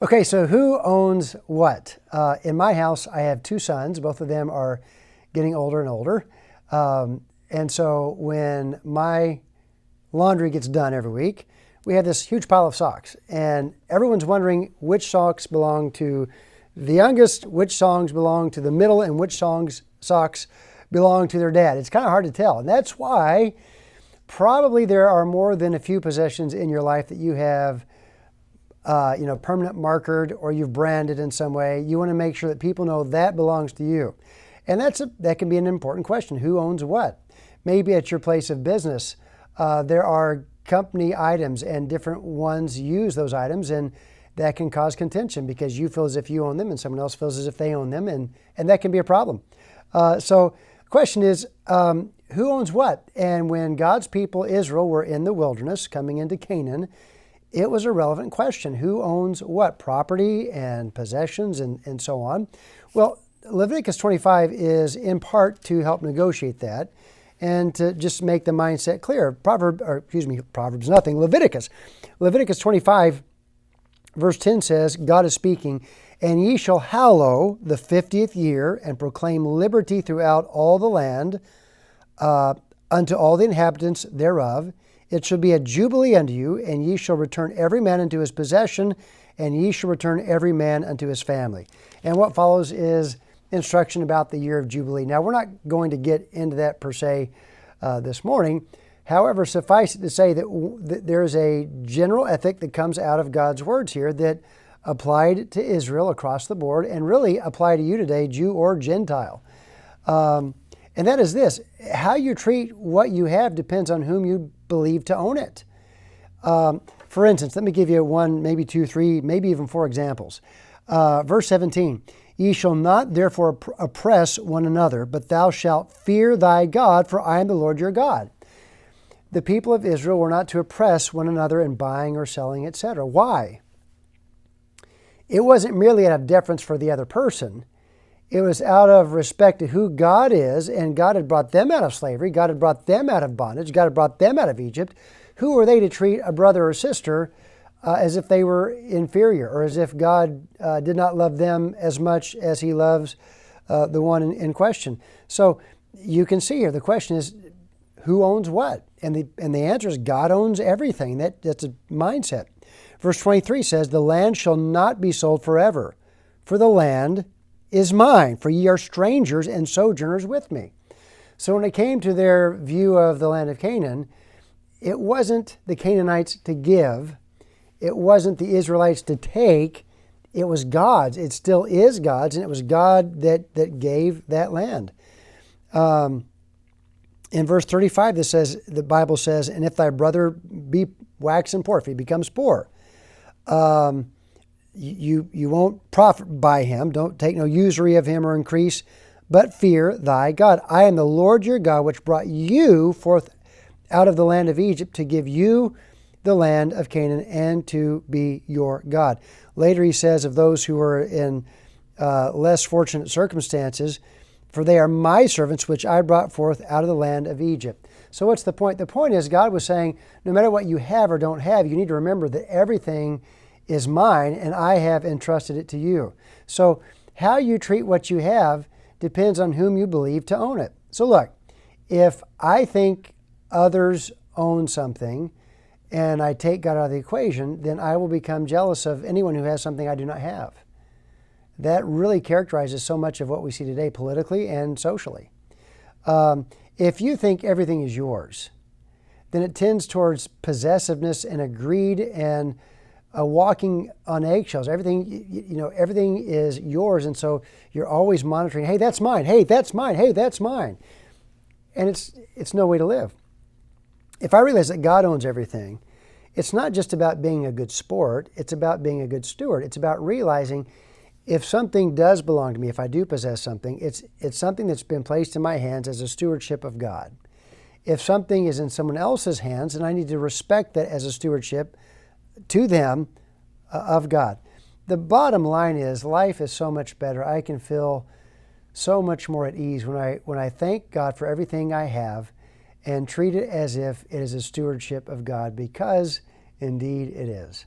Okay, so who owns what? In my house, I have two sons. Both of them are getting older and older. And so when my laundry gets done every week, we have this huge pile of socks. And everyone's wondering which socks belong to the youngest, which songs belong to the middle, and which socks belong to their dad. It's kind of hard to tell. And that's why probably there are more than a few possessions in your life that you have permanent markered or you've branded in some way. You want to make sure that people know that belongs to you. And that can be an important question. Who owns what? Maybe at your place of business, there are company items and different ones use those items, and that can cause contention because you feel as if you own them and someone else feels as if they own them, and that can be a problem. So the question is, who owns what? And when God's people, Israel, were in the wilderness coming into Canaan, it was a relevant question. Who owns what? Property and possessions and so on. Well, Leviticus 25 is in part to help negotiate that and to just make the mindset clear. Proverbs nothing, Leviticus. Leviticus 25, verse 10 says, God is speaking, and ye shall hallow the 50th year and proclaim liberty throughout all the land unto all the inhabitants thereof. It shall be a jubilee unto you, and ye shall return every man unto his possession, and ye shall return every man unto his family. And what follows is instruction about the year of Jubilee. Now, we're not going to get into that per se this morning. However, suffice it to say that there is a general ethic that comes out of God's words here that applied to Israel across the board and really apply to you today, Jew or Gentile. And that is this: how you treat what you have depends on whom you believe to own it. For instance, let me give you one, maybe two, three, maybe even four examples. Verse 17, ye shall not therefore oppress one another, but thou shalt fear thy God, for I am the Lord your God. The people of Israel were not to oppress one another in buying or selling, etc. Why? It wasn't merely out of deference for the other person. It was out of respect to who God is, and God had brought them out of slavery. God had brought them out of bondage. God had brought them out of Egypt. Who were they to treat a brother or sister as if they were inferior, or as if God did not love them as much as he loves the one in question? So you can see here, the question is, who owns what? And the answer is God owns everything. That's a mindset. Verse 23 says, the land shall not be sold forever, for the land is mine, for ye are strangers and sojourners with me. So when it came to their view of the land of Canaan, it wasn't the Canaanites to give, it wasn't the Israelites to take, it was God's. It still is God's, and it was God that gave that land. In verse 35, the Bible says, and if thy brother be waxen poor, if he becomes poor, you won't profit by him. Don't take no usury of him or increase, but fear thy God. I am the Lord your God, which brought you forth out of the land of Egypt to give you the land of Canaan and to be your God. Later he says of those who are in less fortunate circumstances, for they are my servants, which I brought forth out of the land of Egypt. So what's the point? The point is God was saying, no matter what you have or don't have, you need to remember that everything is mine and I have entrusted it to you. So how you treat what you have depends on whom you believe to own it. So look, if I think others own something and I take God out of the equation, then I will become jealous of anyone who has something I do not have. That really characterizes so much of what we see today politically and socially. If you think everything is yours, then it tends towards possessiveness and a greed and walking on eggshells. Everything is yours, and so you're always monitoring. Hey, that's mine. Hey, that's mine. Hey, that's mine. And it's no way to live. If I realize that God owns everything, it's not just about being a good sport. It's about being a good steward. It's about realizing if something does belong to me, if I do possess something, it's something that's been placed in my hands as a stewardship of God. If something is in someone else's hands, then I need to respect that as a stewardship to them of God. The bottom line is life is so much better. I can feel so much more at ease when I thank God for everything I have and treat it as if it is a stewardship of God, because indeed it is.